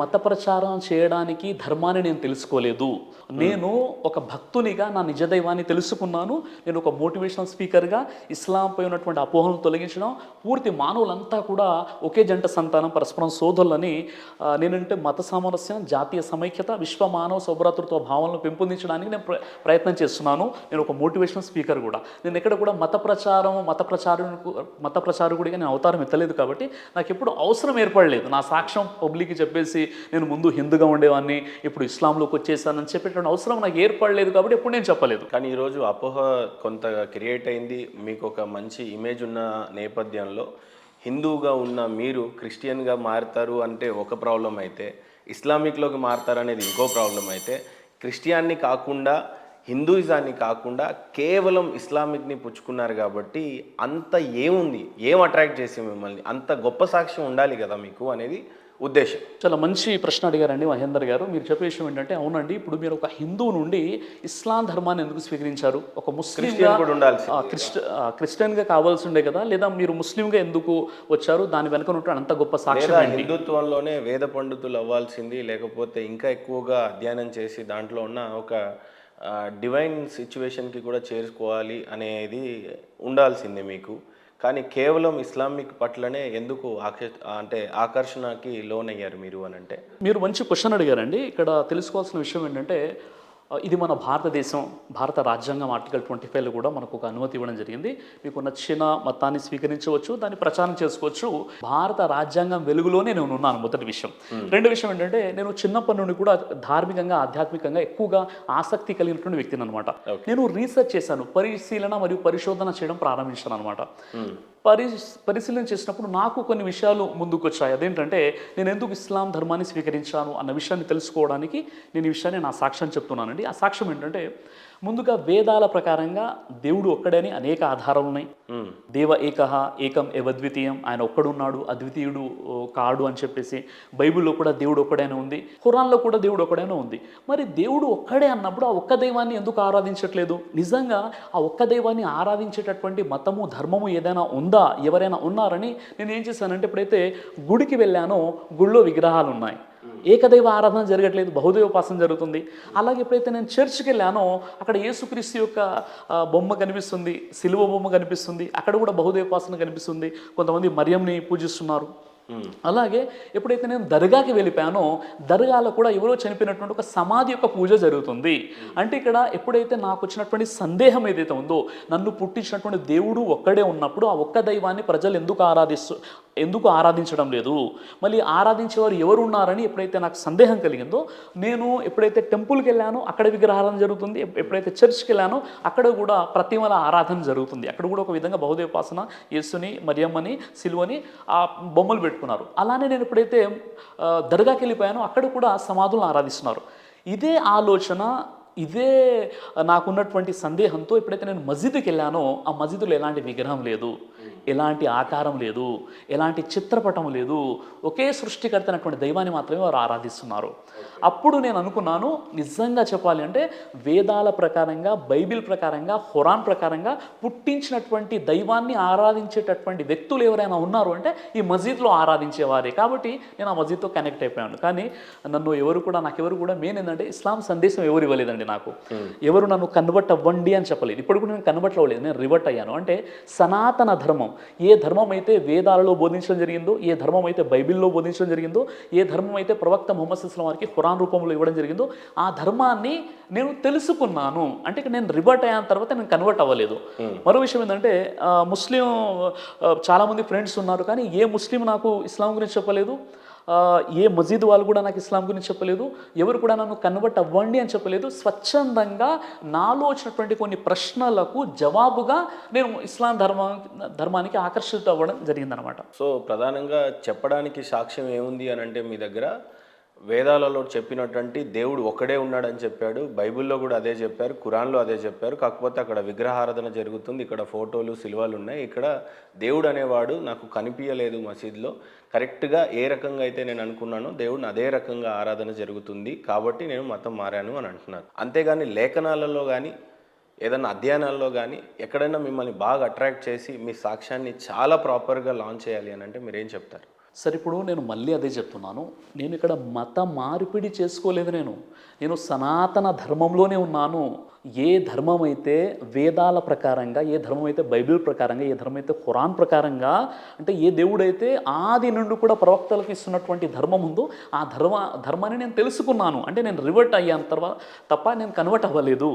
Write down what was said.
మత ప్రచారం చేయడానికి ధర్మాన్ని నేను తెలుసుకోలేదు. నేను ఒక భక్తునిగా నా నిజ దైవాన్ని తెలుసుకున్నాను. నేను ఒక మోటివేషనల్ స్పీకర్గా ఇస్లాంపై ఉన్నటువంటి అపోహలను తొలగించడం, పూర్తి మానవులంతా కూడా ఒకే జంట సంతానం, పరస్పరం సోదరులని, నేనంటే మత సామరస్యం, జాతీయ సమైక్యత, విశ్వ మానవ సౌభ్రాతృత్వ భావనలు పెంపొందించడానికి నేను ప్రయత్నం చేస్తున్నాను. నేను ఒక మోటివేషనల్ స్పీకర్ కూడా. నేను ఎక్కడ కూడా మత ప్రచారకుడిగా నేను అవతారం ఎత్తలేదు. కాబట్టి నాకు ఎప్పుడు అవసరం ఏర్పడలేదు నా సాక్ష్యం పబ్లిక్కి చెప్పేసి నేను ముందు హిందూగా ఉండేవాడిని, ఇప్పుడు ఇస్లాంలోకి వచ్చేసానని చెప్పేటువంటి అవసరం నాకు ఏర్పడలేదు. కాబట్టి ఎప్పుడు నేను చెప్పలేదు. కానీ ఈరోజు అపోహ కొంత క్రియేట్ అయింది. మీకు ఒక మంచి ఇమేజ్ ఉన్న నేపథ్యంలో హిందూగా ఉన్న మీరు క్రిస్టియన్గా మారుతారు అంటే ఒక ప్రాబ్లం అయితే, ఇస్లామిక్లోకి మారుతారు అనేది ఇంకో ప్రాబ్లం అయితే, క్రిస్టియాన్ని కాకుండా హిందూయిజాన్ని కాకుండా కేవలం ఇస్లామిక్ని పుచ్చుకున్నారు కాబట్టి అంత ఏముంది, ఏం అట్రాక్ట్ చేసి మిమ్మల్ని, అంత గొప్ప సాక్ష్యం ఉండాలి కదా మీకు అనేది ఉద్దేశం. చాలా మంచి ప్రశ్న అడిగారండి మహేందర్ గారు. మీరు చెప్పే విషయం ఏంటంటే, అవునండి, ఇప్పుడు మీరు ఒక హిందూ నుండి ఇస్లాం ధర్మాన్ని ఎందుకు స్వీకరించారు? ఒక ముస్లింగా క్రిస్టియన్గా కావాల్సి ఉండే కదా, లేదా మీరు ముస్లింగా ఎందుకు వచ్చారు? దాని వెనుక ఉన్నటువంటి అంత గొప్ప సాక్ష్యం ఏంటి? హిందుత్వంలోనే వేద పండితులు అవ్వాల్సింది, లేకపోతే ఇంకా ఎక్కువగా అధ్యయనం చేసి దాంట్లో ఉన్న ఒక డివైన్ సిచ్యువేషన్కి కూడా చేరుకోవాలి అనేది ఉండాల్సిందే మీకు. కానీ కేవలం ఇస్లామిక్ పట్లనే ఎందుకు ఆకర్షణకి లోనయ్యారు మీరు అని అంటే? మీరు మంచి క్వశ్చన్ అడిగారండి. ఇక్కడ తెలుసుకోవాల్సిన విషయం ఏంటంటే, ఇది మన భారతదేశం, భారత రాజ్యాంగం ఆర్టికల్ 25లో కూడా మనకు ఒక అనుమతి ఇవ్వడం జరిగింది. మీకు నచ్చిన మతాన్ని స్వీకరించవచ్చు, దాన్ని ప్రచారం చేసుకోవచ్చు. భారత రాజ్యాంగం వెలుగులోనే నేను ఉన్నాను, మొదటి విషయం. రెండో విషయం ఏంటంటే, నేను చిన్నప్పటి నుండి కూడా ధార్మికంగా, ఆధ్యాత్మికంగా ఎక్కువగా ఆసక్తి కలిగినటువంటి వ్యక్తిని అనమాట. నేను రీసెర్చ్ చేశాను, పరిశీలన మరియు పరిశోధన చేయడం ప్రారంభించాను అనమాట. పరిశీలన చేసినప్పుడు నాకు కొన్ని విషయాలు ముందుకు వచ్చాయి. అదేంటంటే, నేను ఎందుకు ఇస్లాం ధర్మాన్ని స్వీకరించాను అన్న విషయాన్ని తెలుసుకోవడానికి నేను ఈ విషయాన్ని నా సాక్ష్యం చెప్తున్నానండి. ఆ సాక్ష్యం ఏంటంటే, ముందుగా వేదాల ప్రకారంగా దేవుడు ఒక్కడని అనేక ఆధారాలు ఉన్నాయి. దేవ ఏకహ ఏకం ఏవద్వితీయం, ఆయన ఒక్కడున్నాడు, అద్వితీయుడు కాడు అని చెప్పేసి బైబిల్లో కూడా దేవుడు ఒక్కడైనా ఉంది, ఖురాన్లో కూడా దేవుడు ఒక్కడైనా ఉంది. మరి దేవుడు ఒక్కడే అన్నప్పుడు ఆ ఒక్క దైవాన్ని ఎందుకు ఆరాధించట్లేదు? నిజంగా ఆ ఒక్క దైవాన్ని ఆరాధించేటటువంటి మతము, ధర్మము ఏదైనా ఉందా, ఎవరైనా ఉన్నారని నేను ఏం చేశానంటే, ఎప్పుడైతే గుడికి వెళ్ళానో గుళ్ళో విగ్రహాలు ఉన్నాయి, ఏకదైవ ఆరాధన జరగట్లేదు, బహుదైవోపాసన జరుగుతుంది. అలాగే ఎప్పుడైతే నేను చర్చ్కి వెళ్ళానో అక్కడ యేసుక్రీస్తు యొక్క బొమ్మ కనిపిస్తుంది, సిలువ బొమ్మ కనిపిస్తుంది, అక్కడ కూడా బహుదైవోపాసన కనిపిస్తుంది. కొంతమంది మరియంని పూజిస్తున్నారు. అలాగే ఎప్పుడైతే నేను దర్గాకి వెళ్ళిపోయానో దర్గాలో కూడా ఎవరో చనిపోయినటువంటి ఒక సమాధి యొక్క పూజ జరుగుతుంది. అంటే ఇక్కడ ఎప్పుడైతే నాకు వచ్చినటువంటి సందేహం ఏదైతే ఉందో, నన్ను పుట్టించినటువంటి దేవుడు ఒక్కడే ఉన్నప్పుడు ఆ ఒక్క దైవాన్ని ప్రజలు ఎందుకు ఆరాధించడం లేదు, మళ్ళీ ఆరాధించేవారు ఎవరు ఉన్నారని ఎప్పుడైతే నాకు సందేహం కలిగిందో, నేను ఎప్పుడైతే టెంపుల్కి వెళ్ళానో అక్కడ విగ్రహారాధన జరుగుతుంది, ఎప్పుడైతే చర్చ్కి వెళ్ళానో అక్కడ కూడా ప్రతిమల ఆరాధన జరుగుతుంది. అక్కడ కూడా ఒక విధంగా బహుదైవోపాసన, యేసుని, మరియమ్మని, సిలువని ఆ బొమ్మలు పెట్టుకున్నారు. అలానే నేను ఎప్పుడైతే దర్గాకి వెళ్ళిపోయానో అక్కడ కూడా సమాధులను ఆరాధిస్తున్నారు. ఇదే ఆలోచన, ఇదే నాకున్నటువంటి సందేహంతో ఎప్పుడైతే నేను మస్జిద్కి వెళ్ళానో ఆ మస్జిద్లో ఎలాంటి విగ్రహం లేదు, ఎలాంటి ఆకారం లేదు, ఎలాంటి చిత్రపటం లేదు, ఒకే సృష్టికర్త అయినటువంటి దైవాన్ని మాత్రమే వారు ఆరాధిస్తున్నారు. అప్పుడు నేను అనుకున్నాను, నిజంగా చెప్పాలి అంటే వేదాల ప్రకారంగా, బైబిల్ ప్రకారంగా, ఖురాన్ ప్రకారంగా పుట్టించినటువంటి దైవాన్ని ఆరాధించేటటువంటి వ్యక్తులు ఎవరైనా ఉన్నారు అంటే ఈ మస్జిద్లో ఆరాధించేవారే. కాబట్టి నేను ఆ మస్జిద్తో కనెక్ట్ అయిపోయాను. కానీ నాకెవరు కూడా మెయిన్ ఏంటంటే, ఇస్లాం సందేశం ఎవరు ఇవ్వలేదండి నాకు. ఎవరు నన్ను కన్వర్ట్ అవ్వండి అని చెప్పలేదు. ఇప్పుడు కూడా నేను కన్వర్ట్ అవ్వలేదు, నేను రివర్ట్ అయ్యాను. అంటే సనాతన ధర్మం, ఏ ధర్మం అయితే వేదాలలో బోధించడం జరిగిందో, ఏ ధర్మం అయితే బైబిల్లో బోధించడం జరిగిందో, ఏ ధర్మం అయితే ప్రవక్త ముహమ్మద్ సల్లల్లాహు అలైహి వసల్లం వారికి ఖురాన్ రూపంలో ఇవ్వడం జరిగిందో, ఆ ధర్మాన్ని నేను తెలుసుకున్నాను. అంటే నేను రివర్ట్ అయిన తర్వాత నేను కన్వర్ట్ అవ్వలేదు. మరో విషయం ఏంటంటే, ముస్లిం చాలామంది ఫ్రెండ్స్ ఉన్నారు, కానీ ఏ ముస్లిం నాకు ఇస్లాం గురించి చెప్పలేదు, ఏ మస్జిద్ వాళ్ళు కూడా నాకు ఇస్లాం గురించి చెప్పలేదు, ఎవరు కూడా నన్ను కన్వర్ట్ అవ్వండి అని చెప్పలేదు. స్వచ్ఛందంగా నాలో వచ్చినటువంటి కొన్ని ప్రశ్నలకు జవాబుగా నేను ఇస్లాం ధర్మానికి ఆకర్షిత అవ్వడం జరిగిందనమాట. సో ప్రధానంగా చెప్పడానికి సాక్ష్యం ఏముంది అని అంటే, మీ దగ్గర వేదాలలో చెప్పినటువంటి దేవుడు ఒక్కడే ఉన్నాడని చెప్పాడు, బైబిల్లో కూడా అదే చెప్పారు, ఖురాన్లో అదే చెప్పారు. కాకపోతే అక్కడ విగ్రహారాధన జరుగుతుంది, ఇక్కడ ఫోటోలు, సిలువలు ఉన్నాయి, ఇక్కడ దేవుడు అనేవాడు నాకు కనిపించలేదు మసీదులో. కరెక్ట్గా ఏ రకంగా అయితే నేను అనుకున్నానో దేవుడిని అదే రకంగా ఆరాధన జరుగుతుంది, కాబట్టి నేను మతం మారాను అని అంటున్నారు. అంతేగాని లేఖనాలలో కానీ ఏదైనా అధ్యయనాల్లో కానీ ఎక్కడైనా మిమ్మల్ని బాగా అట్రాక్ట్ చేసి మీ సాక్ష్యాన్ని చాలా ప్రాపర్గా లాంచ్ చేయాలి అని అంటే మీరేం చెప్తారు? సరే ఇప్పుడు నేను మళ్ళీ అదే చెప్తున్నాను. నేను ఇక్కడ మత మార్పిడి చేసుకోలేదు. నేను సనాతన ధర్మంలోనే ఉన్నాను. ఏ ధర్మం అయితే వేదాల ప్రకారంగా, ఏ ధర్మం అయితే బైబిల్ ప్రకారంగా, ఏ ధర్మం అయితే ఖురాన్ ప్రకారంగా, అంటే ఏ దేవుడైతే ఆది నుండి కూడా ప్రవక్తలకు ఇస్తున్నటువంటి ధర్మం ఉందో ఆ ధర్మాన్ని నేను తెలుసుకున్నాను. అంటే నేను రివర్ట్ అయ్యాను తప్ప నేను కన్వర్ట్ అవ్వలేదు.